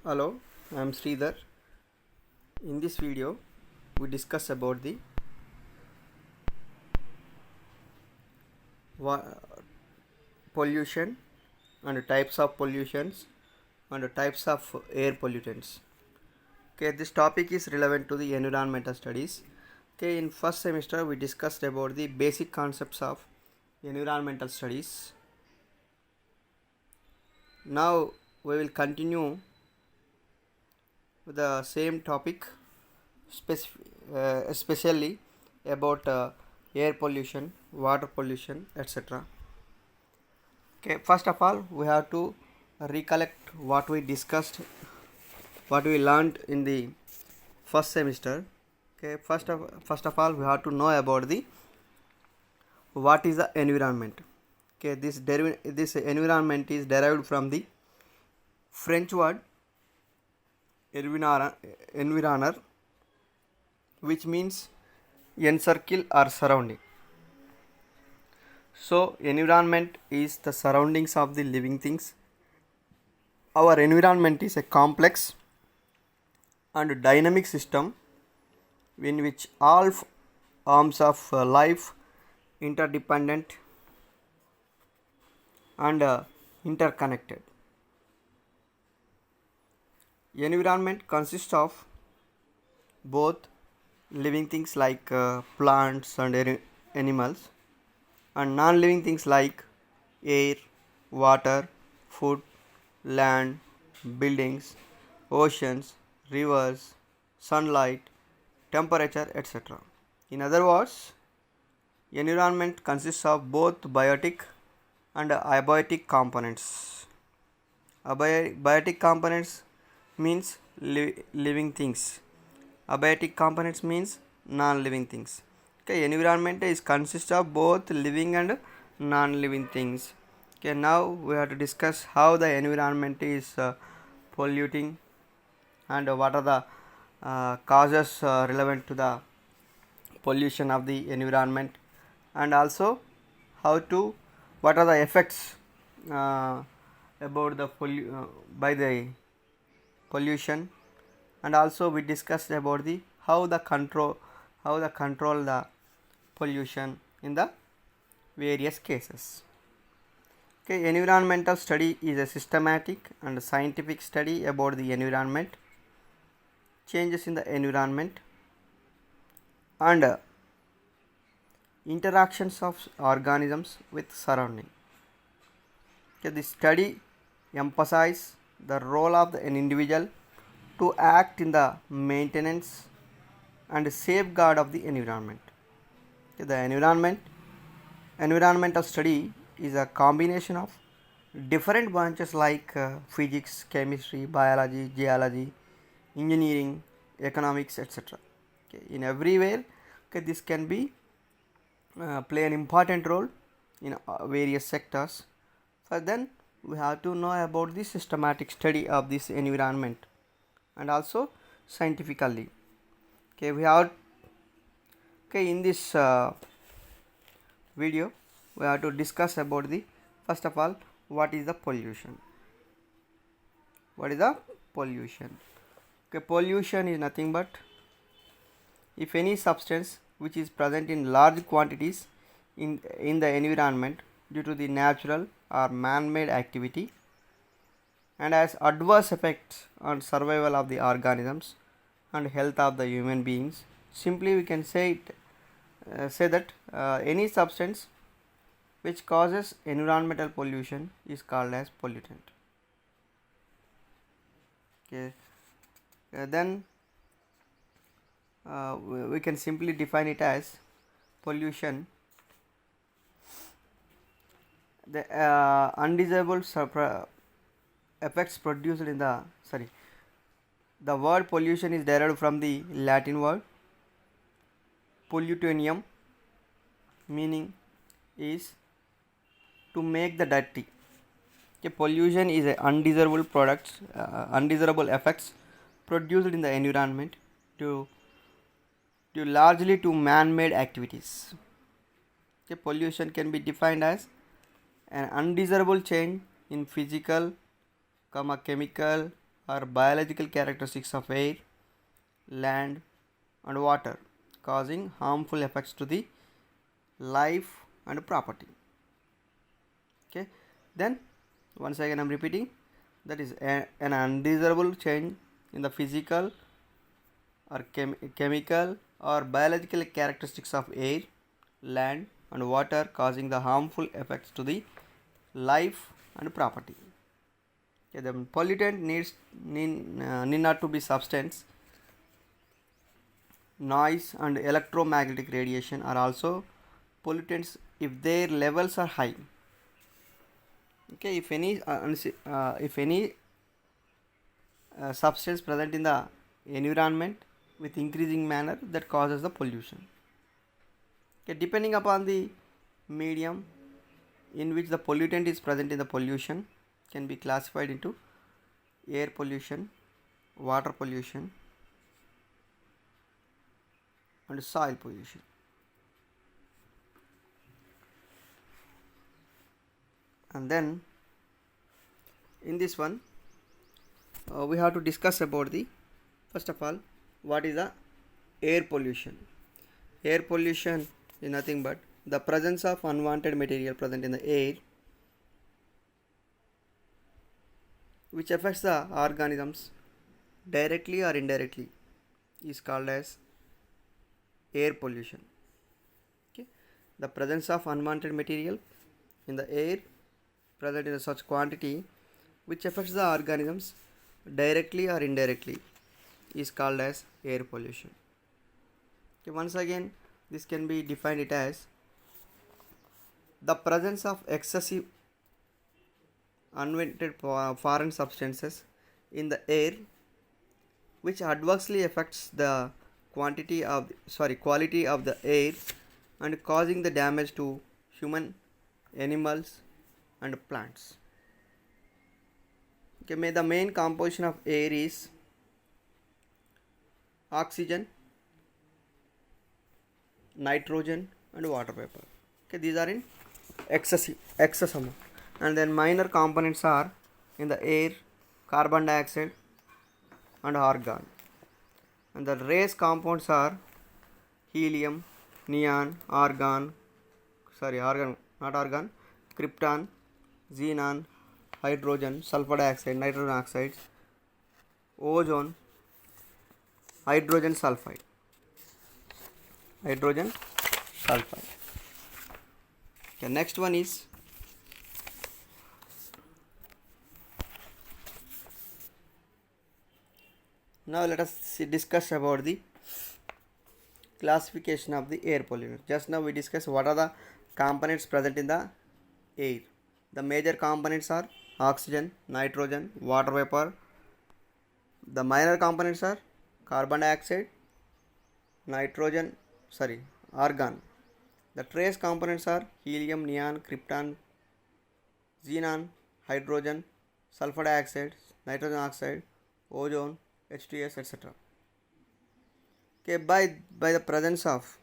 Hello, I am Sridhar. In this video, we discuss about the pollution and types of pollutions and types of air pollutants. Okay, this topic is relevant to the environmental studies. Okay, in first semester we discussed about the basic concepts of environmental studies. Now we will continue with the same topic, especially about air pollution, water pollution, etc. Okay, first of all, we have to recollect what we discussed, what we learned in the first semester. Okay, first of all, we have to know about the what is the environment. Okay, this environment is derived from the French word environner, which means encircle or surrounding. So, environment is the surroundings of the living things. Our environment is a complex and dynamic system in which all arms of life interdependent and interconnected. Environment consists of both living things like plants and animals and non-living things like air, water, food, land, buildings, oceans, rivers, sunlight, temperature, etc. In other words, environment consists of both biotic and abiotic components. Biotic components means living things. Abiotic components means non-living things. Okay, environment is consists of both living and non-living things. Okay, now we have to discuss how the environment is polluting and what are the causes relevant to the pollution of the environment, and also what are the effects about the by the pollution, and also we discussed about the how the control the pollution in the various cases. Okay, environmental study is a systematic and scientific study about the environment, changes in the environment, and interactions of organisms with surrounding. Okay, this study emphasizes the role of an individual to act in the maintenance and safeguard of the environment. Okay, the environmental study is a combination of different branches like physics, chemistry, biology, geology, engineering, economics, etc. Okay, in everywhere, okay, this can be play an important role in various sectors. For then we have to know about the systematic study of this environment and also scientifically. Okay, in this video we have to discuss about the first of all what is the pollution. What is the pollution? Okay, pollution is nothing but if any substance which is present in large quantities in the environment due to the natural or man-made activity and has adverse effects on survival of the organisms and health of the human beings. Simply we can say that any substance which causes environmental pollution is called as pollutant. Okay, then we can simply define it as pollution, the undesirable effects produced in the word pollution is derived from the Latin word pollutonium, meaning is to make the dirty. Okay, pollution is a undesirable effects produced in the environment due largely to man-made activities. Okay, pollution can be defined as an undesirable change in physical, chemical, are biological characteristics of air, land, and water, causing harmful effects to the life and property. Okay, then once again I'm repeating, that is an undesirable change in the physical or chemical or biological characteristics of air, land, and water, causing the harmful effects to the life and property. Okay, the pollutant need not to be substance. Noise and electromagnetic radiation are also pollutants if their levels are high. Okay, if any substance present in the environment with increasing manner, that causes the pollution. Okay, depending upon the medium in which the pollutant is present in the pollution, can be classified into air pollution, water pollution, and soil pollution. And then in this one we have to discuss about the, first of all, what is the air pollution. Air pollution is nothing but the presence of unwanted material present in the air which affects the organisms directly or indirectly is called as air pollution. Okay, the presence of unwanted material in the air present in such quantity which affects the organisms directly or indirectly is called as air pollution. Okay, once again this can be defined it as the presence of excessive unwanted foreign substances in the air which adversely affects the quality of the air and causing the damage to human, animals, and plants. Okay, the main composition of air is oxygen, nitrogen, and water vapor. Okay, these are in excess amount. And then minor components are in the air carbon dioxide and argon. And the trace compounds are helium, neon, krypton, xenon, hydrogen, sulfur dioxide, nitrogen oxides, ozone, hydrogen sulfide. The next one is now let us discuss about the classification of the air pollutants. Just now we discussed what are the components present in the air. The major components are oxygen, nitrogen, water vapor. The minor components are carbon dioxide, argon. The trace components are helium, neon, krypton, xenon, hydrogen, sulfur dioxide, nitrogen oxide, ozone, H2S, etc. Okay, by the presence of,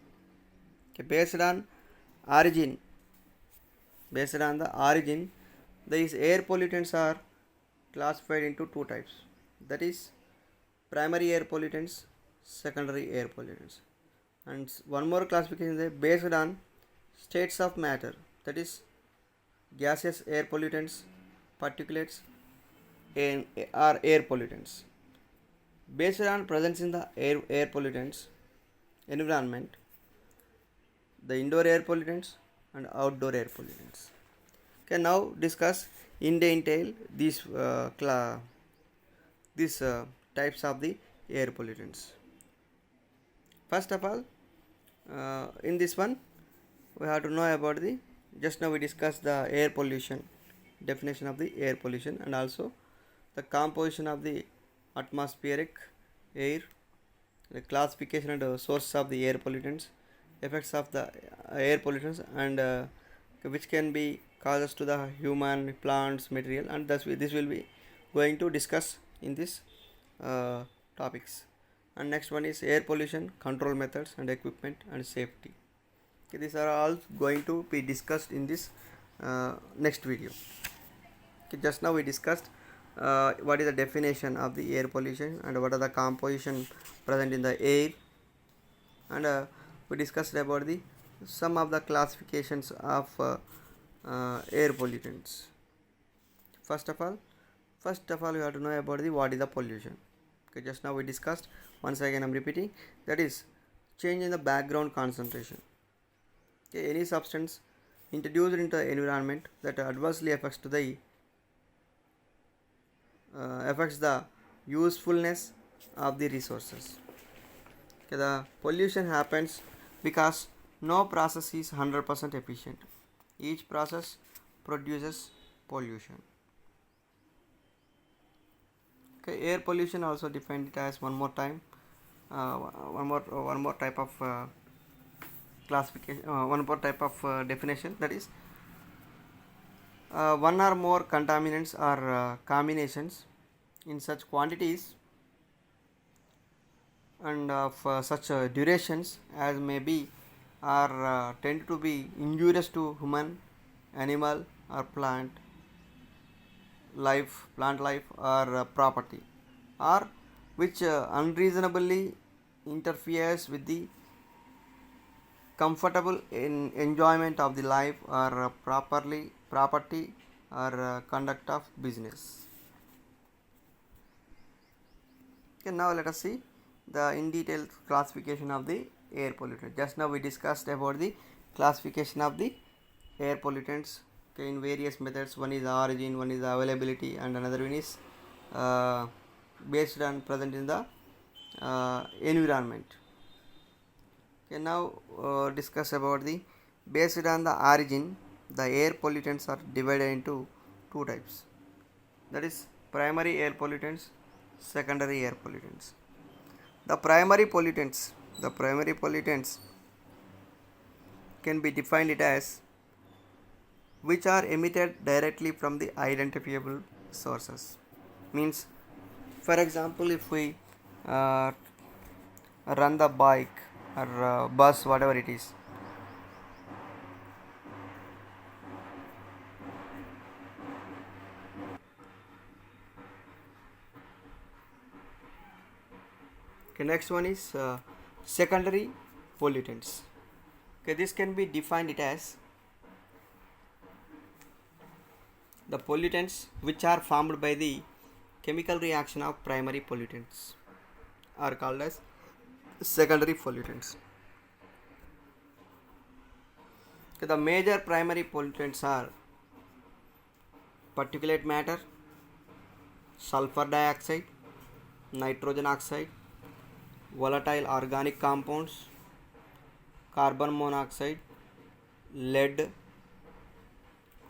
based on the origin, these air pollutants are classified into two types, that is primary air pollutants, secondary air pollutants. And one more classification is based on states of matter, that is gaseous air pollutants, particulates, and are air pollutants. Based on presence in the air pollutants environment, the indoor air pollutants and outdoor air pollutants. Okay, now discuss in detail these types of the air pollutants. First of all, in this one we have to know about the, just now we discussed the air pollution, definition of the air pollution, and also the composition of the atmospheric air, the classification and sources of the air pollutants, effects of the air pollutants, and which can be causes to the human, plants, material, and this will be going to discuss in this topics. And next one is air pollution control methods and equipment and safety. Okay, these are all going to be discussed in this next video. Okay, just now we discussed what is the definition of the air pollution and what are the composition present in the air, and we discussed about the some of the classifications of air pollutants. First of all you have to know about the what is the pollution. Okay, just now we discussed, once again I'm repeating, that is change in the background concentration. Okay, any substance introduced into the environment that adversely affects the usefulness of the resources. Okay, the pollution happens because no process is 100% efficient. Each process produces pollution. Okay, air pollution also defined it as one more time, one more type of classification, one more type of definition, that is one or more contaminants or combinations in such quantities and of such durations as may be or tend to be injurious to human, animal or plant life or property, or which unreasonably interferes with the comfortable enjoyment of the life or property or conduct of business. Okay, now let us see the in detail classification of the air pollutant. Just now we discussed about the classification of the air pollutants, okay, in various methods. One is the origin, one is the availability, and another one is based on present in the environment. Okay, now discuss about the based on the origin. The air pollutants are divided into two types, that is primary air pollutants, secondary air pollutants. The primary pollutants can be defined it as which are emitted directly from the identifiable sources. Means, for example, if we run the bike or bus, whatever it is, okay, next one is secondary pollutants. Okay, this can be defined it as the pollutants which are formed by the chemical reaction of primary pollutants are called as secondary pollutants. Okay, the major primary pollutants are particulate matter, sulfur dioxide, nitrogen oxide, volatile organic compounds, carbon monoxide, lead,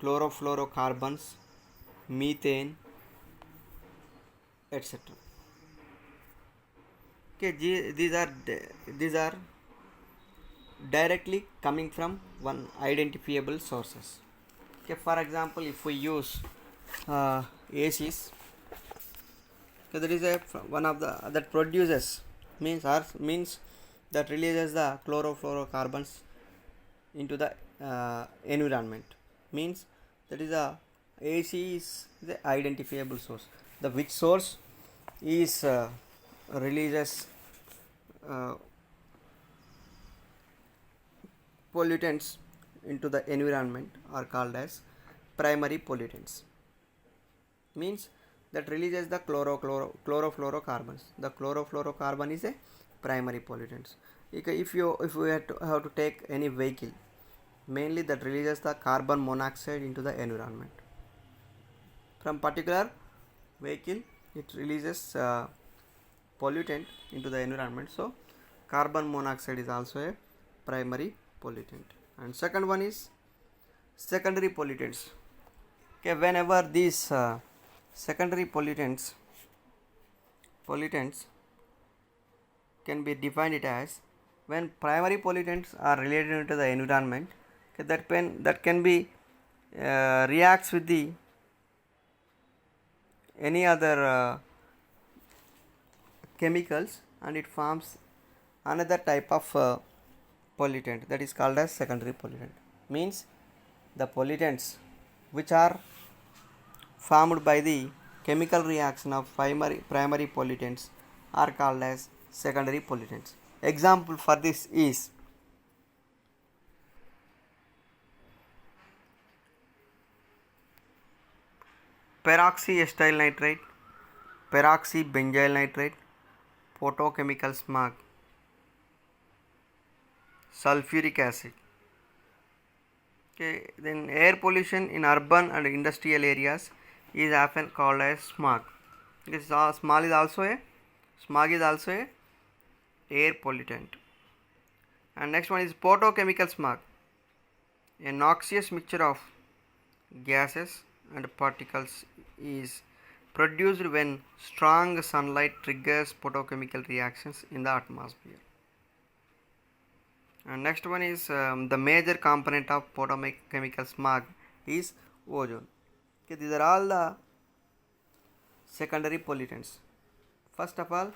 chlorofluorocarbons, methane, etc. Okay, these are directly coming from one identifiable sources. Okay, for example, if we use ACs, so there is a one of the that produces means that releases the chlorofluorocarbons into the environment. Means that is the AC is the identifiable source. The which source is releases pollutants into the environment are called as primary pollutants. Means that releases the chlorofluorocarbons. The chlorofluorocarbon is a primary pollutants. If we have to take any vehicle, mainly that releases the carbon monoxide into the environment. From particular vehicle, it releases pollutant into the environment. So carbon monoxide is also a primary pollutant. And second one is secondary pollutants. Okay, whenever these secondary pollutants can be defined it as when primary pollutants are related to the environment, okay, that can be reacts with the any other chemicals and it forms another type of pollutant, that is called as secondary pollutant. Means the pollutants which are formed by the chemical reaction of primary pollutants are called as secondary pollutants. Example for this is peroxyacetyl nitrate, peroxybenzyl nitrate, photochemical smog, sulfuric acid. Okay, then air pollution in urban and industrial areas is often called as smog. This smog is also a air pollutant. And next one is photochemical smog, a noxious mixture of gases and particles is produced when strong sunlight triggers photochemical reactions in the atmosphere. And next one is the major component of photochemical smog is ozone. Okay, these are all the secondary pollutants. First of all,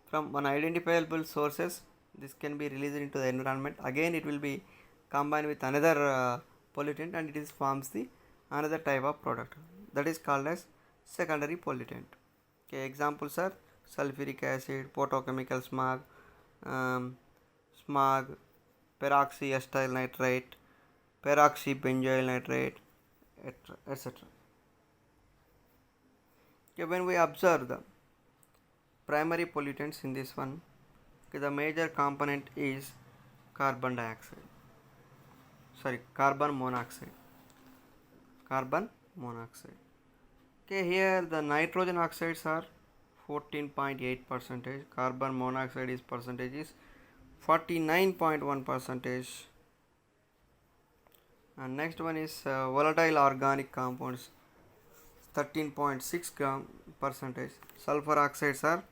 from one identifiable sources, this can be released into the environment. Again, it will be combined with another pollutant, and it forms the another type of product that is called as secondary pollutant. Okay, examples are sulfuric acid, photochemical smog, smog, peroxyacetyl nitrate, peroxybenzyl nitrate, etc. Okay, when we observe the primary pollutants in this one, okay, the major component is carbon monoxide. Okay, here the nitrogen oxides are 14.8 percentage, carbon monoxide is 49.1 percentage, and next one is volatile organic compounds 13.6 percentage, sulfur oxides are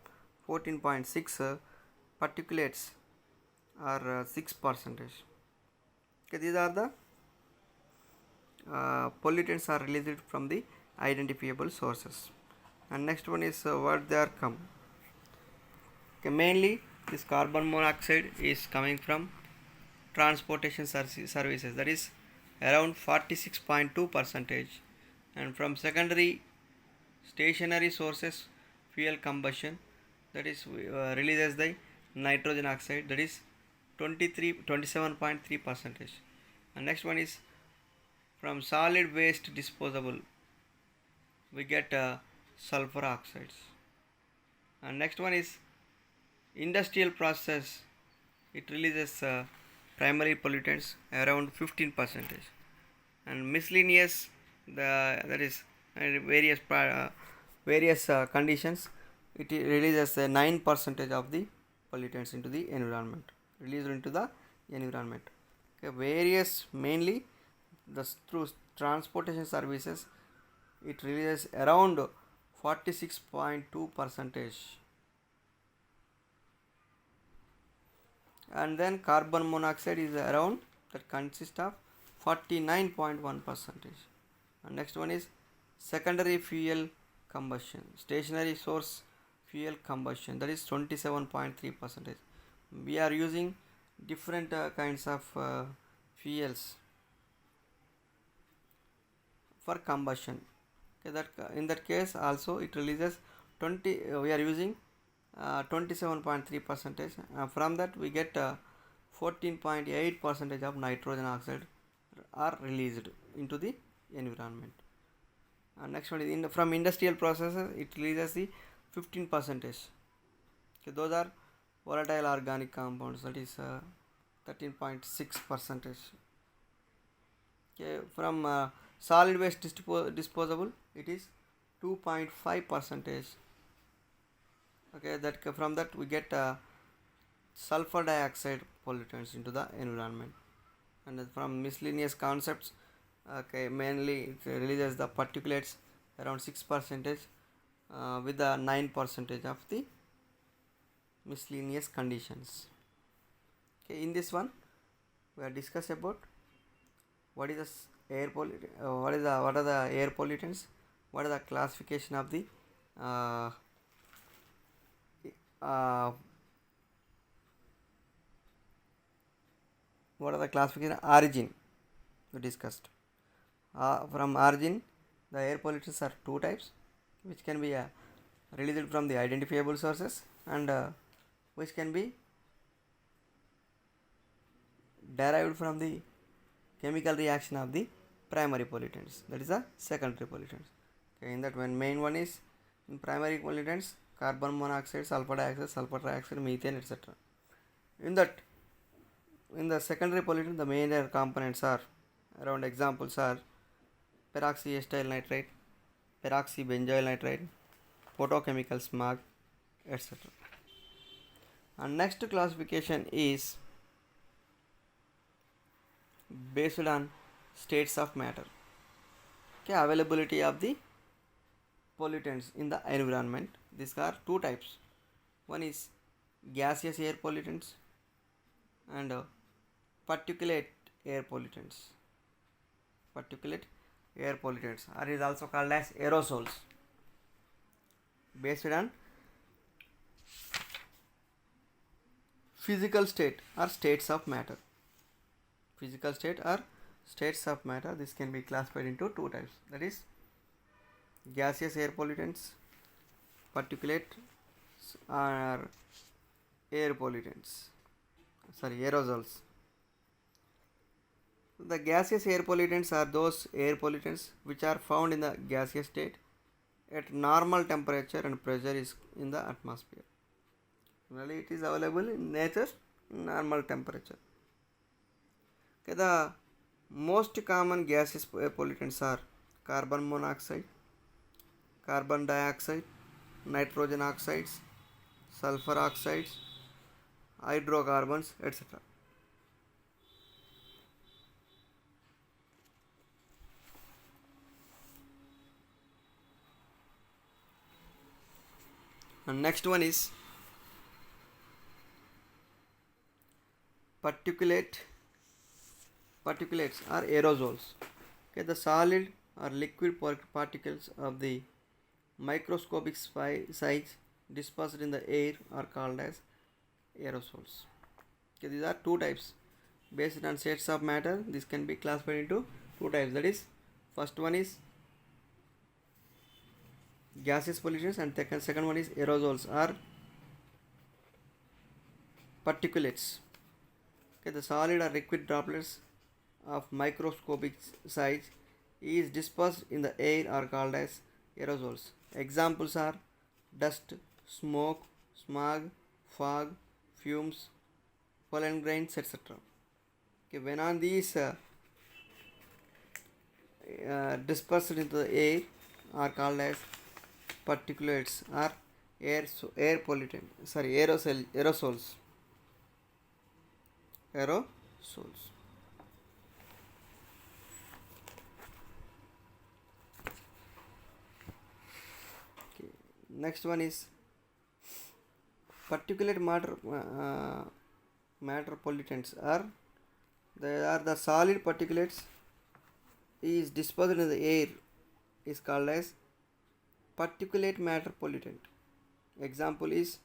14.6, particulates are 6 percentage. Okay, these are the pollutants are released from the identifiable sources. And next one is what they are come. Okay, mainly this carbon monoxide is coming from transportation services, that is around 46.2 percentage, and from secondary stationary sources fuel combustion, that is releases the nitrogen oxide, that is 27.3 percentage. And next one is from solid waste disposable we get sulfur oxides. And next one is industrial process, it releases primary pollutants around 15 percentage, and miscellaneous that is various conditions, it releases 9 percentage of the pollutants into the environment, released into the environment. Okay, various mainly through transportation services it releases around 46.2 percentage, and then carbon monoxide is around that consists of 49.1 percentage. And next one is secondary fuel combustion, stationary source fuel combustion, that is 27.3 percentage. We are using different kinds of fuels for combustion. Okay, that in that case also it releases 20, we are using 27.3 percentage, from that we get 14.8 percentage of nitrogen oxide are released into the environment. Next one is from industrial processes it releases the 15 percentage. Okay, those are volatile organic compounds, that is 13.6 percentage. Okay, from solid waste disposable it is 2.5 percentage. Okay, that from that we get sulfur dioxide pollutants into the environment. And from miscellaneous concepts, okay, mainly it releases the particulates around 6 percentage, with the 9 percentage of the miscellaneous conditions. Okay, in this one we are discuss about what is the air what are the air pollutants, what is the classification of the what are the classification origin we discussed. From origin The air pollutants are two types, which can be released from the identifiable sources and which can be derived from the chemical reaction of the primary pollutants, that is the secondary pollutants. Okay, in that one main one is in primary pollutants carbon monoxide, sulfur dioxide, sulfur trioxide, methane, etc. In that, in the secondary pollutant, the major components are around examples are peroxyacetyl nitrite, peroxybenzoyl nitrite, photochemical smog, etc. And next classification is based on states of matter. Okay, availability of the pollutants in the environment. These are two types. One is gaseous air pollutants and particulate air pollutants. Particulate air pollutants, or is also called as aerosols, based on physical state or states of matter. Physical state or states of matter. This can be classified into two types, that is gaseous air pollutants, particulate or air pollutants, aerosols. The gaseous air pollutants are those air pollutants which are found in the gaseous state at normal temperature and pressure is in the atmosphere. Really, it is available in nature's normal temperature. Okay, the most common gaseous air pollutants are carbon monoxide, carbon dioxide, nitrogen oxides, sulfur oxides, hydrocarbons, etc. And next one is particulates or aerosols. Okay, the solid or liquid particles of the microscopic size dispersed in the air are called as aerosols. Okay, these are two types. Based on states of matter, this can be classified into two types. That is, first one is gaseous pollutants and second one is aerosols or particulates. Okay, the solid or liquid droplets of microscopic size is dispersed in the air are called as aerosols. Examples are dust, smoke, smog, fog, fumes, pollen grains, etc. Okay, when on these dispersed into the air are called as particulates or air pollutant. Aerosols. Okay. Next one is particulate matter pollutants they are the solid particulates is dispersed in the air is called as particulate matter pollutant. Example is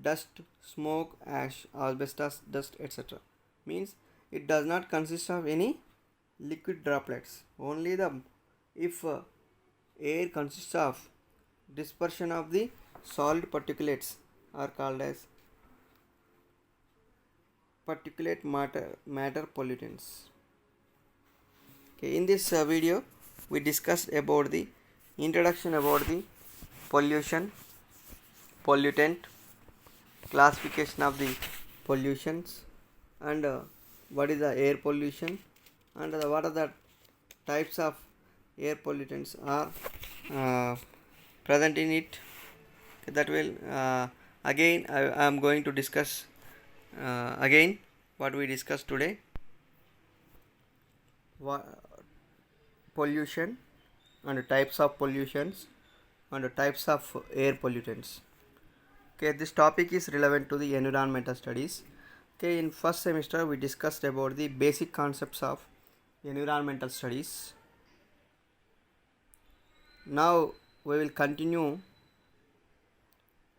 dust, smoke, ash, asbestos dust, etc. Means it does not consist of any liquid droplets. Only if air consists of dispersion of the solid particulates are called as particulate matter pollutants. Okay, in this video we discussed about the introduction about the pollution, pollutant, classification of the pollutions, and what is the air pollution, and what are the types of air pollutants are present in it. Okay, that will again I am going to discuss again what we discussed today. Pollution and types of pollutions and types of air pollutants. Okay, this topic is relevant to the environmental studies. Okay, in first semester we discussed about the basic concepts of environmental studies. Now we will continue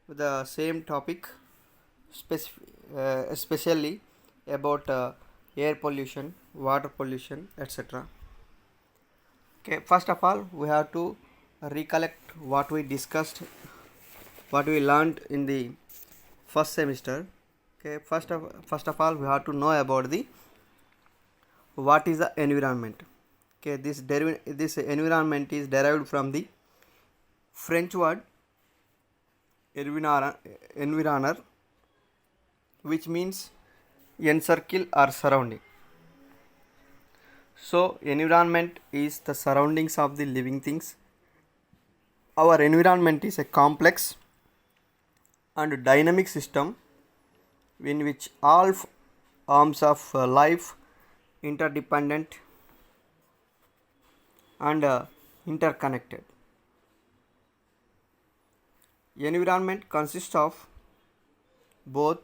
with the same topic, especially about air pollution, water pollution, etc. Okay, first of all, we have to recollect what we discussed, what we learned in the first semester. Okay, first of all, we have to know about the what is the environment. Okay, this environment is derived from the French word environner, which means encircle or surrounding. So environment is the surroundings of the living things. Our environment is a complex and dynamic system in which all arms of life interdependent and interconnected. Environment consists of both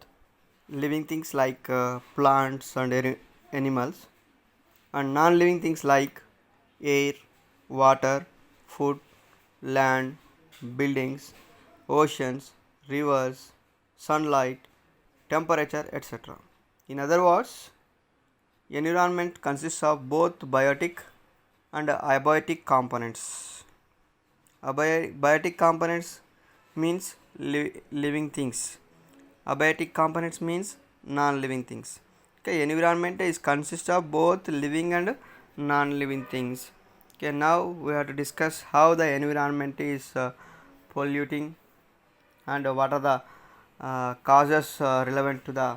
living things like plants and animals, and non-living things like air, water, food, land, buildings, oceans, rivers, sunlight, temperature, etc. In other words, environment consists of both biotic and abiotic components. Biotic components means living things. Abiotic components means non-living things. Okay, environment is consists of both living and non-living things. Okay, now we have to discuss how the environment is polluting and what are the causes relevant to the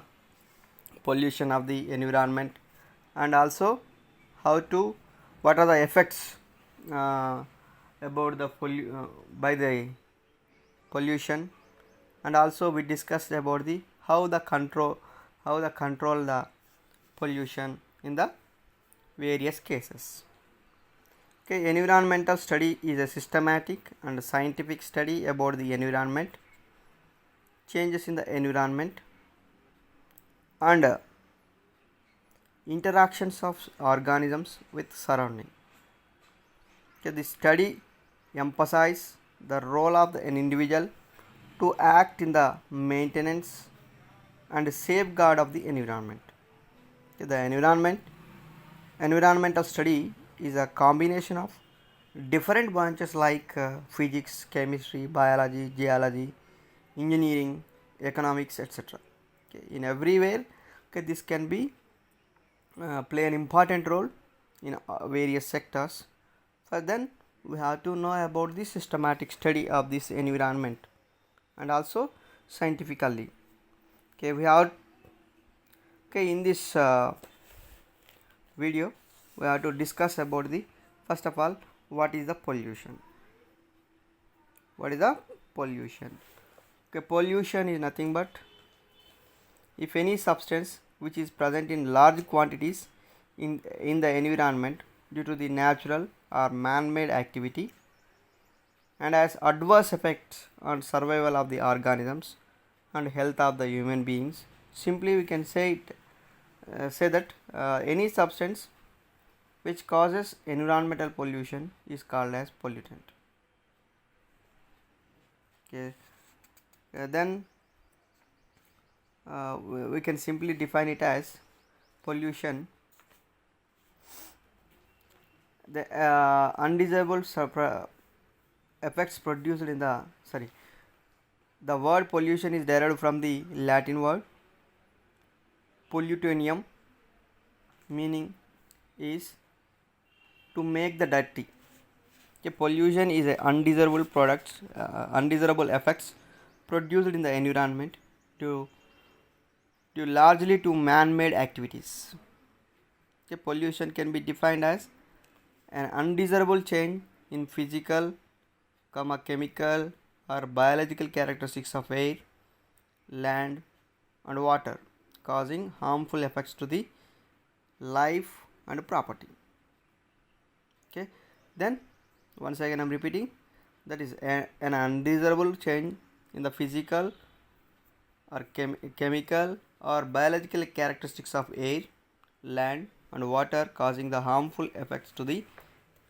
pollution of the environment, and also what are the effects about the by the pollution, and also we discussed about the how the control the pollution in the various cases. Okay, environmental study is a systematic and scientific study about the environment, changes in the environment, and interactions of organisms with surrounding. Okay, this study emphasizes the role of an individual to act in the maintenance and safeguard of the environment. Okay, the environmental study is a combination of different branches like physics, chemistry, biology, geology, engineering, economics, etc. Okay, in everywhere, okay, this can be play an important role in various sectors. But then we have to know about the systematic study of this environment and also scientifically. Okay, in this video we have to discuss about the first of all what is the pollution. Okay, pollution is nothing but if any substance which is present in large quantities in the environment due to the natural or man-made activity and has adverse effects on survival of the organisms and health of the human beings. Simply we can say that any substance which causes environmental pollution is called as pollutant. Okay, then we can simply define it as pollution, the undesirable effects produced in the word pollution is derived from the Latin word pollutonium, meaning is to make the dirty. Okay, pollution is a undesirable effects produced in the environment due largely to man-made activities. Okay, pollution can be defined as an undesirable change in physical, chemical or biological characteristics of air, land and water, causing harmful effects to the life and property. Okay, then once again I am repeating, that is an undesirable change in the physical or chemical or biological characteristics of air, land and water, causing the harmful effects to the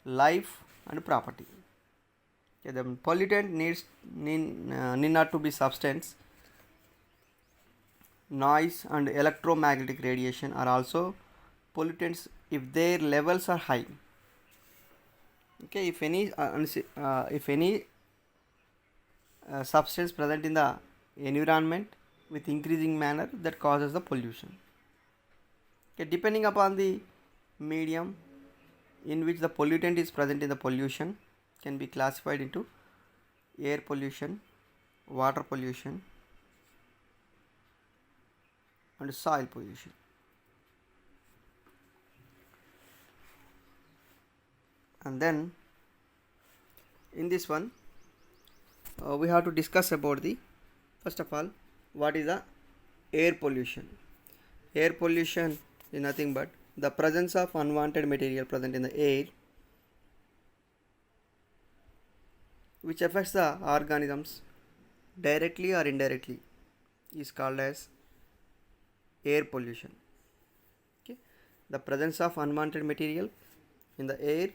life and property. Okay, the pollutant need not to be substance. Noise and electromagnetic radiation are also pollutants if their levels are high. Okay, if any substance present in the environment with increasing manner, that causes the pollution. Okay, depending upon the medium in which the pollutant is present in the pollution, can be classified into air pollution, water pollution, and soil pollution. And then in this one, we have to discuss about the, first of all, what is the air pollution. Air pollution is nothing but the presence of unwanted material present in the air which affects the organisms directly or indirectly is called as air pollution. Okay, the presence of unwanted material in the air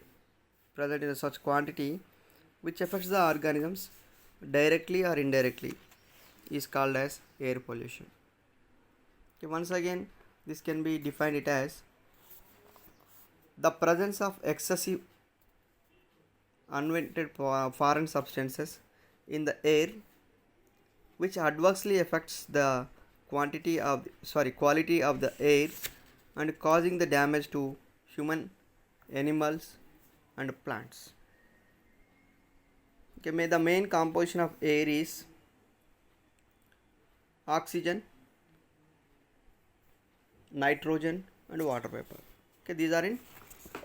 present in such quantity which affects the organisms directly or indirectly is called as air pollution. Okay, once again, this can be defined it as the presence of excessive unwanted foreign substances in the air which adversely affects the quality of the air and causing the damage to human, animals, and plants. Okay, the main composition of air is oxygen, nitrogen, and water vapor. Okay, these are in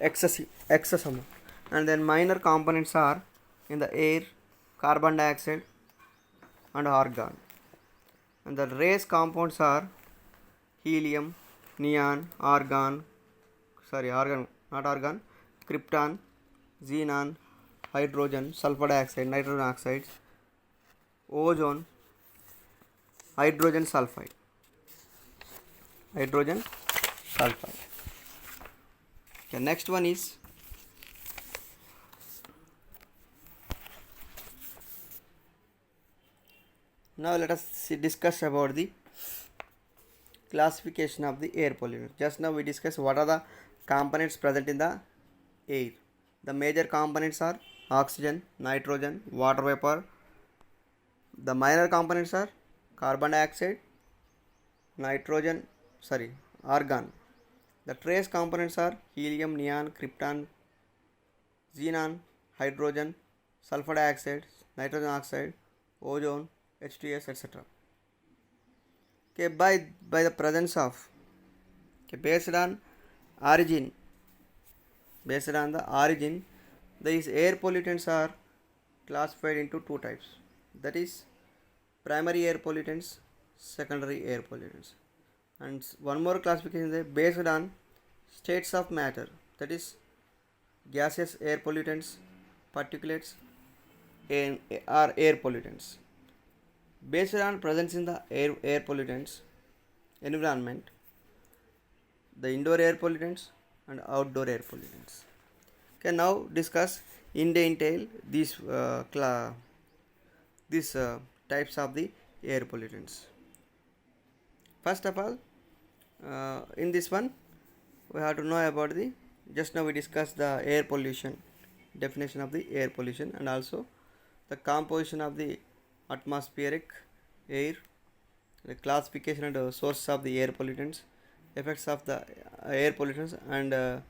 excess amount, and then minor components are in the air carbon dioxide and argon, and the trace compounds are helium, neon, krypton, xenon, hydrogen, sulfur dioxide, nitrogen oxides, ozone, hydrogen sulfide. Okay, next one is now let us discuss about the classification of the air pollution. Just now we discussed what are the components present in the air. The major components are oxygen, nitrogen, water vapor. The minor components are carbon dioxide, argon. The trace components are helium, neon, krypton, xenon, hydrogen, sulfur dioxide, nitrogen oxide, ozone, H2S, etc. Okay, by the presence of, okay, based on the origin, these air pollutants are classified into two types, that is primary air pollutants, secondary air pollutants. And one more classification is based on states of matter, that is gaseous air pollutants, particulates, are air pollutants. Based on presence in the air pollutants environment, the indoor air pollutants and outdoor air pollutants. Okay, now discuss in detail these types of the air pollutants. First of all, in this one we have to know about the, just now we discussed the air pollution, definition of the air pollution, and also the composition of the atmospheric air, the classification and source of the air pollutants, effects of the air pollutants, and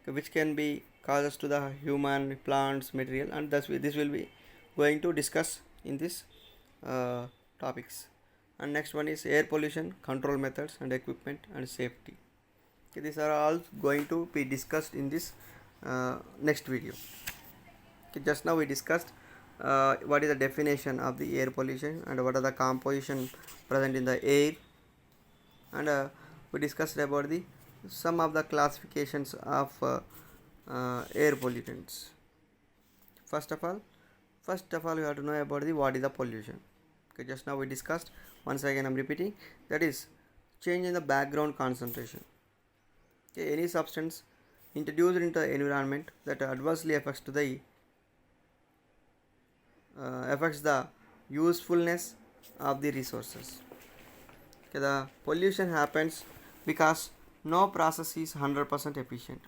which can be causes to the human, plants, material, and thus this will be going to discuss in this topics. And next one is air pollution control methods and equipment and safety. Okay, these are all going to be discussed in this next video. Okay, just now we discussed what is the definition of the air pollution and what are the composition present in the air, and we discussed about the some of the classifications of air pollutants. First of all we have to know about the what is the pollution. Okay, just now we discussed, once again I'm repeating, that is change in the background concentration. Okay, any substance introduced into the environment that adversely affects the usefulness of the resources. Okay, the pollution happens because no process is 100% efficient.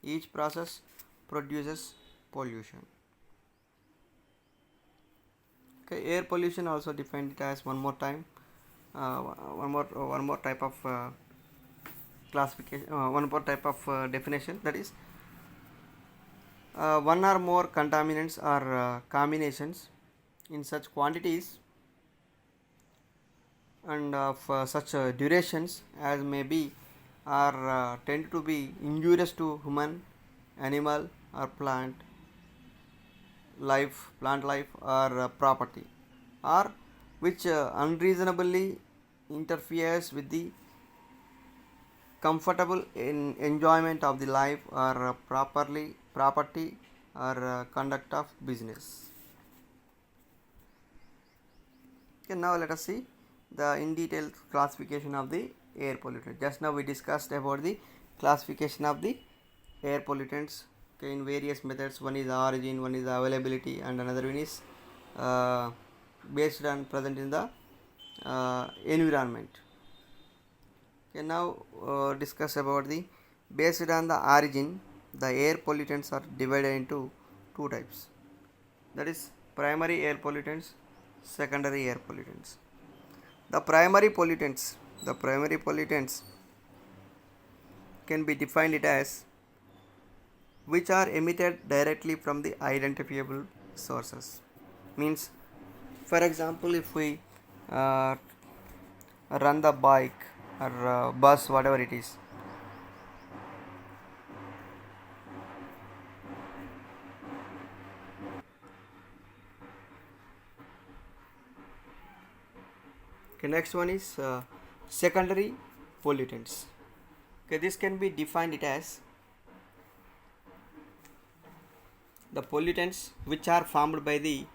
Each process produces pollution. Okay, air pollution also defined it as one more time, one more type of classification, one more type of definition, that is one or more contaminants or combinations in such quantities and of such durations as may be or tend to be injurious to human, animal or plant life or property, or which unreasonably interferes with the comfortable enjoyment of the life or property or conduct of business. Okay, now let us see the in detail classification of the air pollutants. Just now we discussed about the classification of the air pollutants, okay, in various methods. One is the origin, one is the availability, and another one is based on present in the environment. Okay, now discuss about the based on the origin. The air pollutants are divided into two types, that is primary air pollutants, secondary air pollutants. The primary pollutants can be defined it as which are emitted directly from the identifiable sources. Means, for example, if we run the bike or bus, whatever it is, okay, next one is secondary pollutants. Okay, this can be defined it as the pollutants which are formed by the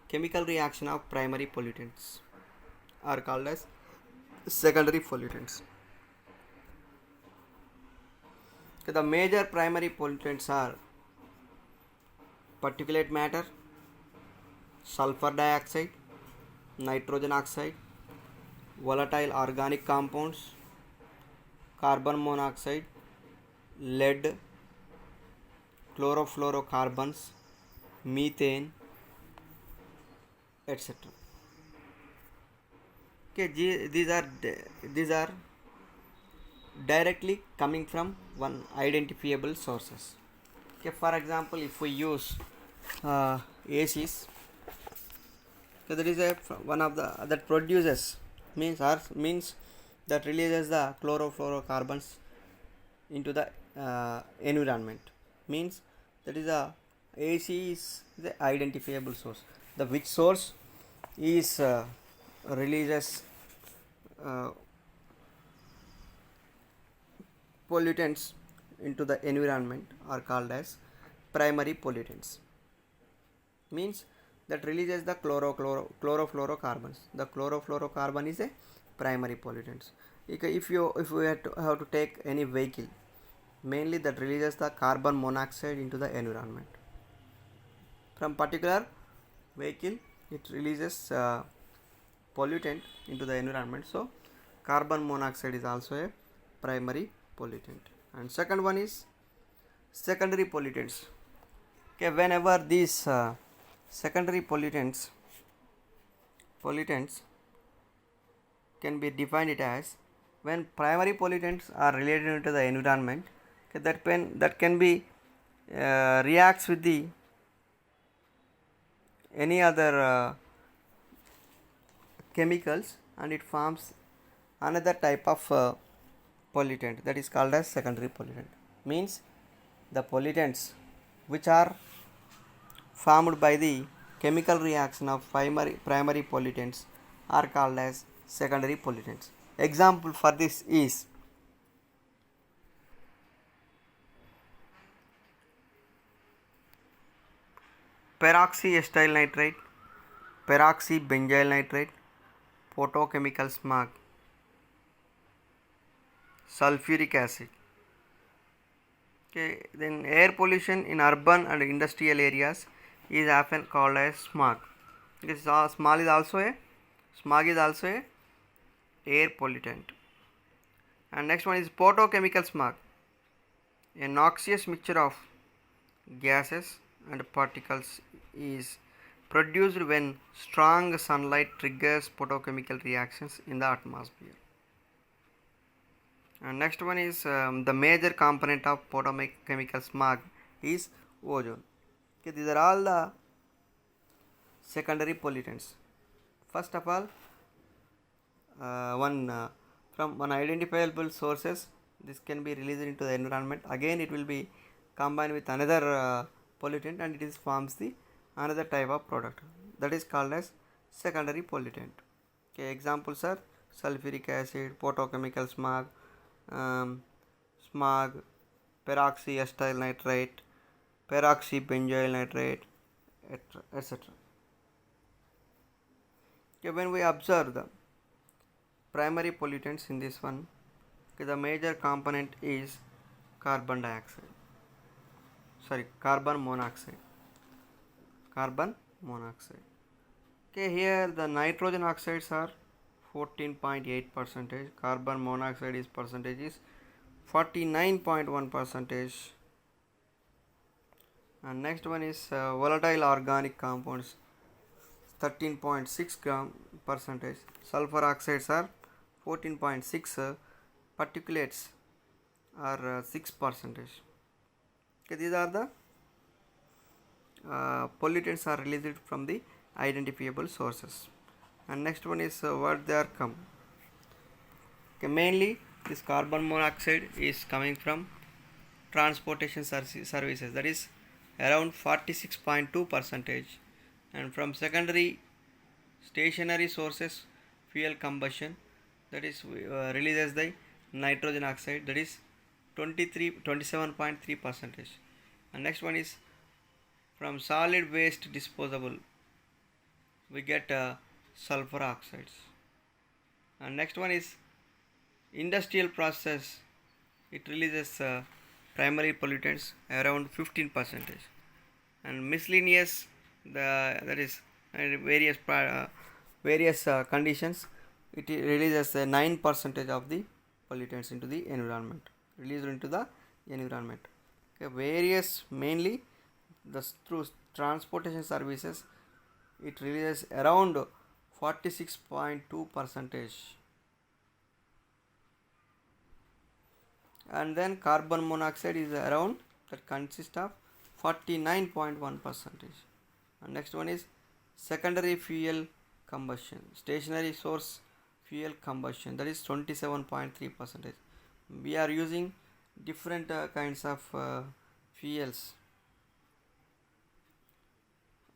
chemical reaction of primary pollutants are called as secondary pollutants. Okay, the major primary pollutants are particulate matter, sulfur dioxide, nitrogen oxide, volatile organic compounds, carbon monoxide, lead, chlorofluorocarbons, methane, etc. Okay, these are directly coming from one identifiable sources. Okay, for example, if we use ACs, okay, that is one of the that produces means that releases the chlorofluorocarbons into the environment. Means that is a AC is the identifiable source. The which source is releases pollutants into the environment are called as primary pollutants. Means that releases the chlorofluorocarbons. The chlorofluorocarbon is a primary pollutants. If we have to take any vehicle, mainly that releases the carbon monoxide into the environment. From particular vehicle, it releases pollutant into the environment. So carbon monoxide is also a primary pollutant. And second one is secondary pollutants. Okay, whenever these secondary pollutants can be defined it as when primary pollutants are related to the environment, okay, that can be reacts with the any other chemicals and it forms another type of pollutant, that is called as secondary pollutant. Means the pollutants which are formed by the chemical reaction of primary pollutants are called as secondary pollutants. Example for this is peroxyacetyl nitrate, peroxybenzyl nitrate, photochemical smog, sulfuric acid. Okay, then air pollution in urban and industrial areas is often called as smog. Because smog is also a air pollutant. And next one is photochemical smog, a noxious mixture of gases and particles is produced when strong sunlight triggers photochemical reactions in the atmosphere. And next one is the major component of photochemical smog is ozone. Okay, these are all the secondary pollutants. First of all, one from one identifiable sources, this can be released into the environment. Again, it will be combined with another pollutant, and it is forms the another type of product, that is called as secondary pollutant. Okay, examples are sulfuric acid, photochemical smog, um, smog, peroxyacetyl nitrate, peroxybenzoyl nitrate, etc. Okay, when we observe the primary pollutants in this one, okay, the major component is carbon dioxide, sorry, carbon monoxide, carbon monoxide. Okay, here the nitrogen oxides are 14.8 percentage, carbon monoxide is percentage is 49.1 percentage, and next one is volatile organic compounds 13.6 gram percentage, sulfur oxides are 14.6, particulates are 6 percentage. Okay, these are the pollutants are released from the identifiable sources. And next one is what they are come. Okay, mainly this carbon monoxide is coming from transportation services, that is around 46.2 percentage, and from secondary stationary sources fuel combustion, that is releases the nitrogen oxide, that is 27.3 percentage. And next one is from solid waste disposable, we get sulfur oxides. And next one is industrial process, it releases primary pollutants around 15 percentage, and miscellaneous, that is various conditions, it releases 9 percentage of the pollutants into the environment, released into the environment. Okay, various mainly through transportation services, it releases around 46.2 percentage, and then carbon monoxide is around, that consists of 49.1 percentage. And next one is secondary fuel combustion, stationary source fuel combustion, that is 27.3 percentage. We are using different kinds of fuels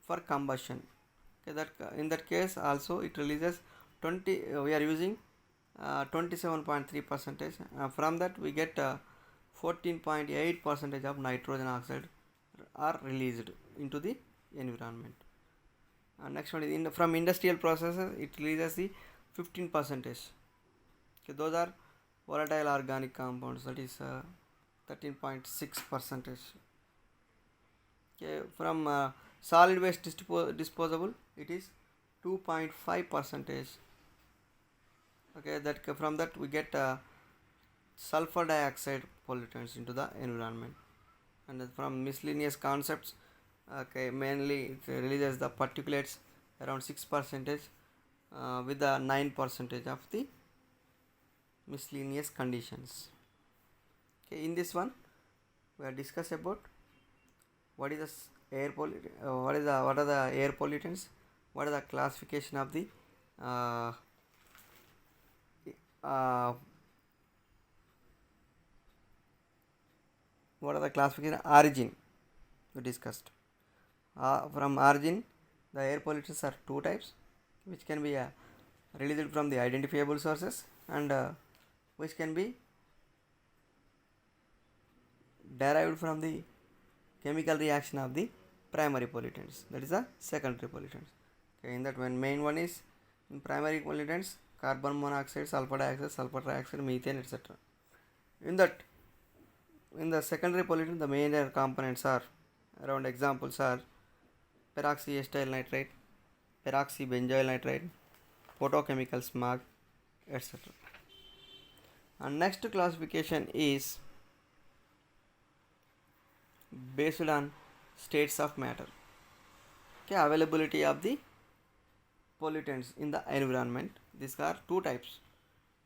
for combustion. Okay, that in that case also it releases 20, we are using 27.3 percentage, from that we get 14.8 percentage of nitrogen oxide are released into the environment. Next one is from industrial processes, it releases the 15 percentage. Okay, those are volatile organic compounds, that is 13.6 percentage. Okay, from solid waste disposable, it is 2.5 percentage. Okay, that from that we get sulfur dioxide pollutants into the environment. And from miscellaneous concepts, okay, mainly it releases the particulates around 6 percentage, with the 9 percentage of the miscellaneous conditions. Okay, in this one we are discuss about what is the air what are the air pollutants, what is the classification of the what are the classification origin we discussed. From origin, the air pollutants are two types, which can be released from the identifiable sources, and which can be derived from the chemical reaction of the primary pollutants, that is the secondary pollutants. Okay, in that one, main one is in primary pollutants carbon monoxide, sulfur dioxide, sulfur trioxide, methane, etc. In that, in the secondary pollutant, the major components are around, examples are peroxyacetyl nitrate, peroxybenzoyl nitrate, photochemical smog, etc. And next classification is based on states of matter. Okay, availability of the pollutants in the environment. These are two types.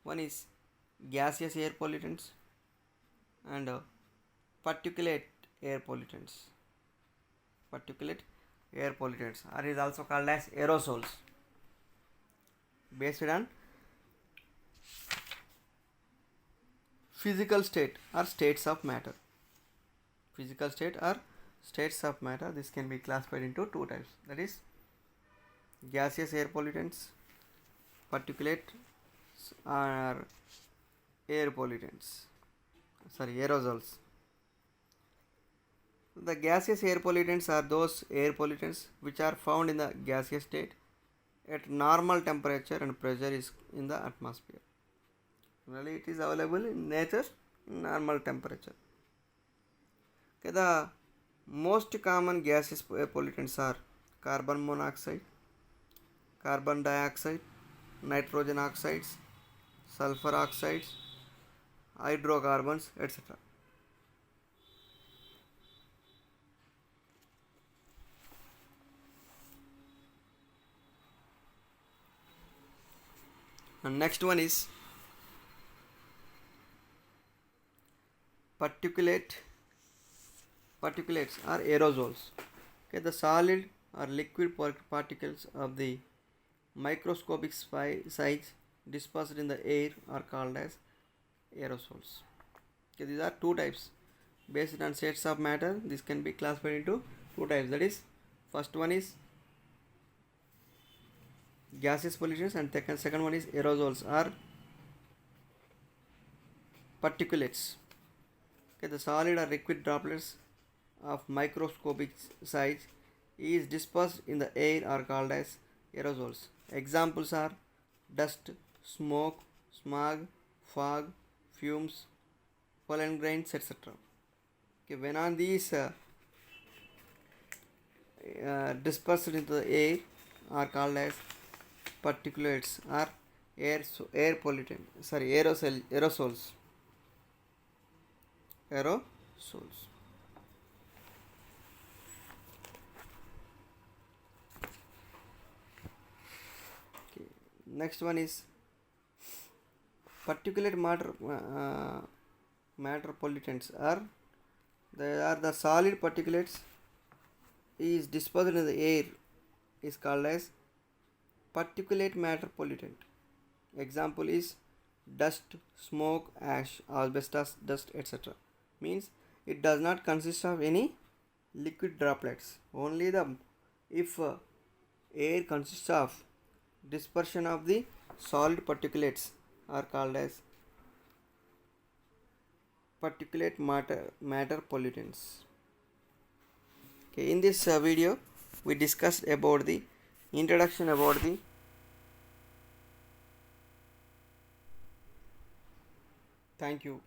One is gaseous air pollutants and particulate air pollutants. Particulate air pollutants are is also called as aerosols, based on physical state or states of matter. Physical state or states of matter. This can be classified into two types, that is gaseous air pollutants, particulate or air pollutants, aerosols. The gaseous air pollutants are those air pollutants which are found in the gaseous state at normal temperature and pressure is in the atmosphere. Generally, it is available in nature in normal temperature. Okay, the most common gaseous air pollutants are carbon monoxide, carbon dioxide, nitrogen oxides, sulfur oxides, hydrocarbons, etc. And next one is particulates or aerosols. Okay, the solid or liquid particles of the microscopic size dispersed in the air are called as aerosols. Okay, these are two types based on states of matter. This can be classified into two types, that is first one is gaseous pollutants and second one is aerosols or particulates. Okay, the solid or liquid droplets of microscopic size is dispersed in the air are called as aerosols. Examples are dust, smoke, smog, fog, fumes, pollen grains, etc. Okay, when on these dispersed into the air are called as particulates or air pollutant. Aerosols. Aerosols. Okay. Next one is particulate matter pollutants are the solid particulates is dispersed in the air is called as particulate matter pollutant. Example is dust, smoke, ash, asbestos dust, etc. Means it does not consist of any liquid droplets. Only if air consists of dispersion of the solid particulates are called as particulate matter pollutants. Okay, in this video we discussed about the introduction about the thank you.